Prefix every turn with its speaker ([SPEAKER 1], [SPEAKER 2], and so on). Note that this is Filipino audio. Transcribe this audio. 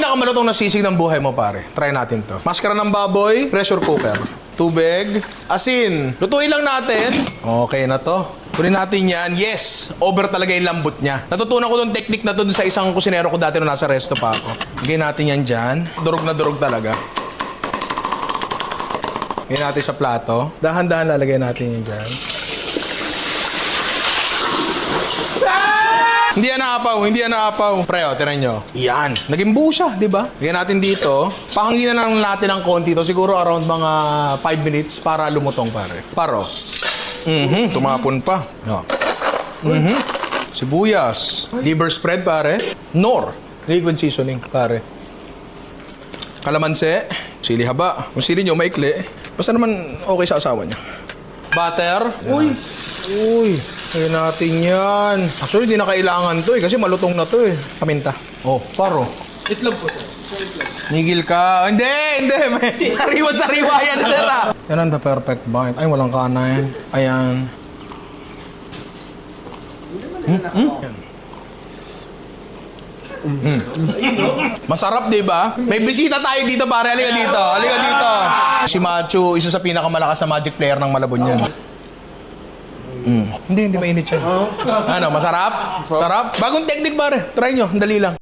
[SPEAKER 1] pinakamalutong na sisig ng buhay mo, pare. Try natin to. Maskara ng baboy, pressure cooker. Tubig, asin. Lutuin lang natin. Okay na to. Kunin natin yan. Yes! Over talaga yung lambot niya. Natutunan ko tong technique na to sa isang kusinero ko dati nung nasa resto pa ako. Lagay natin yan dyan. Durog na durog talaga. Lagay natin sa plato. Dahan-dahan lalagay natin yan dyan. Hindi yan naapaw, hindi yan naapaw. Pre, tinan nyo. Yan. Naging buo siya, di ba? Lagyan natin dito. Pahanginan lang natin ng konti to. Siguro around mga 5 minutes para lumutong, pare. Paro. Tumapon pa. No. Sibuyas. Liver spread, pare. Nor. Liquid seasoning, pare. Kalamansi. Sili haba. Kung sili nyo, maikli. Basta naman okay sa asawa niya. Butter. Uy. Kaya natin yan. Actually, di na kailangan to eh. Kasi malutong na to eh. Paminta. Oh, paro.
[SPEAKER 2] Itlog po, sir. Itlog.
[SPEAKER 1] Nigil ka. Hindi. May sariwa-sariwa yan. Yan ang the perfect bite. Ay, walang kanan. Ayan. Masarap, di ba? May bisita tayo dito, pare. Halika dito. Halika dito. Si Machu, isa sa pinakamalakas na Magic player ng Malabon yan. Hindi mainit yan. Ano, masarap? Sarap? Bagong technique, pare. Try nyo, ang dali lang.